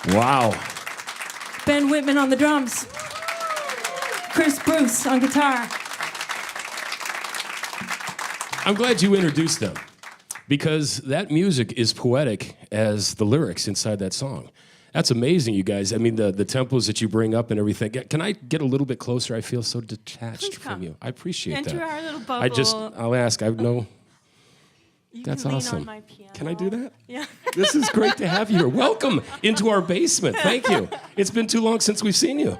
Wow. Ben Whitman on the drums. Chris Bruce on guitar. I'm glad you introduced them because that music is poetic as the lyrics inside that song. That's amazing, you guys. I mean, the tempos that you bring up and everything. Can I get a little bit closer? I feel so detached from you. I appreciate that. Enter our little bubble. I'll ask. I know. You That's can lean awesome. on my piano. Can I do that? Yeah. This is great to have you here. Welcome into our basement. Thank you. It's been too long since we've seen you.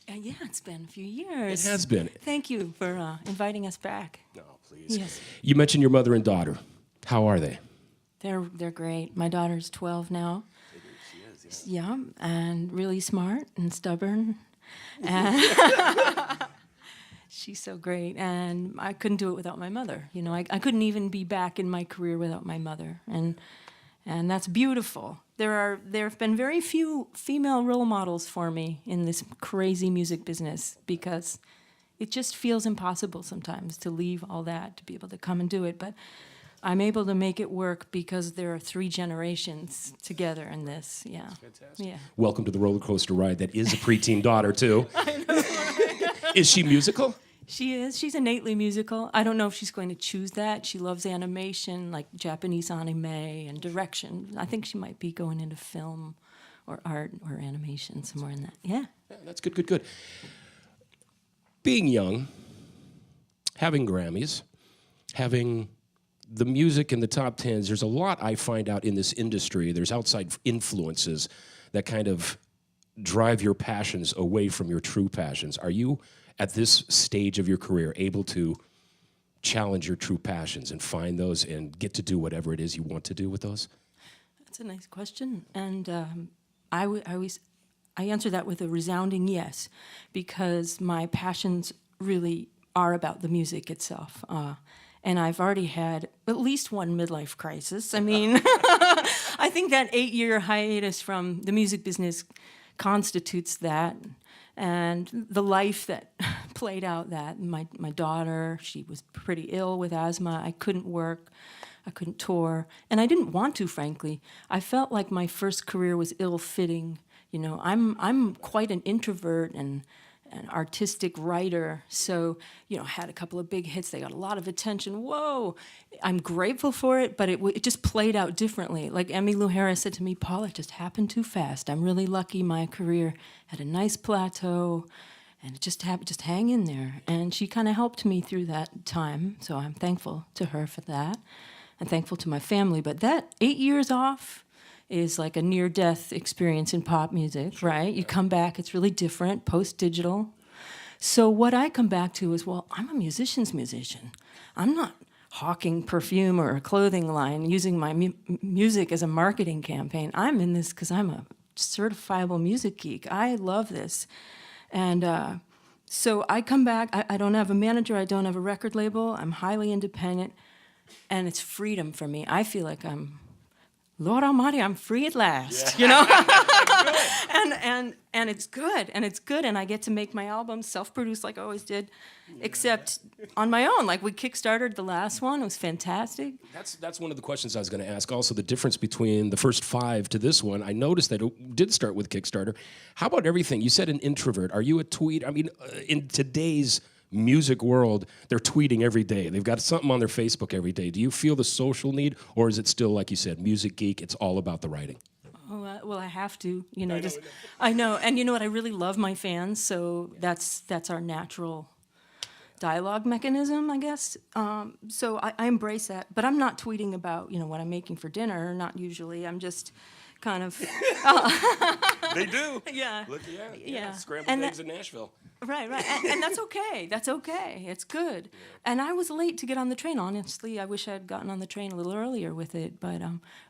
Yeah, it's been a few years. It has been. Thank you for inviting us back. No, please. Yes. You mentioned your mother and daughter. How are they? They're great. My daughter's 12 now. She is, yeah. Yeah, and really smart and stubborn. And she's so great. And I couldn't do it without my mother. You know, I couldn't even be back in my career without my mother. And that's beautiful. There have been very few female role models for me in this crazy music business because it just feels impossible sometimes to leave all that to be able to come and do it. But I'm able to make it work because there are 3 generations together in this. Yeah. That's fantastic. Yeah. Welcome to the roller coaster ride that is a preteen daughter, too. I know. Is she musical? She is. She's innately musical. I don't know if she's going to choose that. She loves animation, like Japanese anime and direction. I think she might be going into film or art or animation, somewhere in that. Yeah. Yeah, that's good, good, good. Being young, having Grammys, having the music in the top 10s, there's a lot I find out in this industry. There's outside influences that kind of drive your passions away from your true passions. Are you, at this stage of your career, able to challenge your true passions and find those and get to do whatever it is you want to do with those? That's a nice question. And I answer that with a resounding yes, because my passions really are about the music itself. And I've already had at least one midlife crisis. I mean, I think that 8-year hiatus from the music business constitutes that. And the life that played out that. My daughter, she was pretty ill with asthma. I couldn't work. I couldn't tour. And I didn't want to, frankly. I felt like my first career was ill-fitting. You know, I'm quite an introvert and an artistic writer, so, you know, had a couple of big hits. They got a lot of attention. Whoa! I'm grateful for it, but it just played out differently. Like Emmylou Harris said to me, Paula, it just happened too fast. I'm really lucky my career had a nice plateau, and it just happened, just hang in there. And she kind of helped me through that time, so I'm thankful to her for that. I'm thankful to my family, but that 8 years off is like a near-death experience in pop music, right? You come back, it's really different, post-digital. So what I come back to is, well, I'm a musician's musician. I'm not hawking perfume or a clothing line, using my music as a marketing campaign. I'm in this because I'm a certifiable music geek. I love this. And so I come back, I don't have a manager, I don't have a record label, I'm highly independent, and it's freedom for me. I feel like Lord Almighty, I'm free at last, you know? and it's good, and I get to make my album self-produced like I always did, except on my own. Like we kickstarted the last one, it was fantastic. That's one of the questions I was going to ask. Also, the difference between the first 5 to this one, I noticed that it did start with Kickstarter. How about everything? You said an introvert. Are you a tweet? I mean, in today's music world, they're tweeting every day. They've got something on their Facebook every day. Do you feel the social need, or is it still, like you said, music geek, it's all about the writing? Oh, well, I have to, you know. I know, and you know what? I really love my fans, so that's our natural dialogue mechanism, I guess. So I embrace that, but I'm not tweeting about, you know, what I'm making for dinner. Not usually. I'm just kind of. They do. Yeah. Look, yeah. Scrambled eggs in Nashville. Right. And that's okay. That's okay. It's good. And I was late to get on the train, honestly. I wish I had gotten on the train a little earlier with it. But,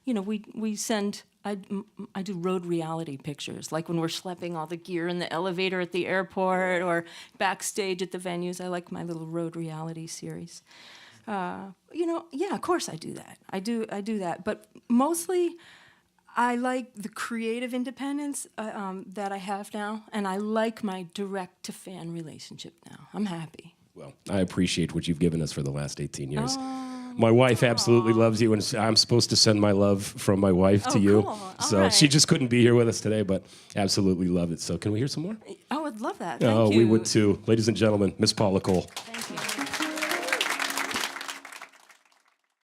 you know, we send, I do road reality pictures, like when we're schlepping all the gear in the elevator at the airport or backstage at the venues. I like my little road reality series. You know, yeah, of course I do that. I do that. But mostly I like the creative independence that I have now, and I like my direct-to-fan relationship now. I'm happy. Well, I appreciate what you've given us for the last 18 years. My wife absolutely loves you, and I'm supposed to send my love from my wife to you. Cool. All So right. she just couldn't be here with us today, but absolutely love it. So can we hear some more? I would love that. Thank you. We would too. Ladies and gentlemen, Miss Paula Cole. Thank you.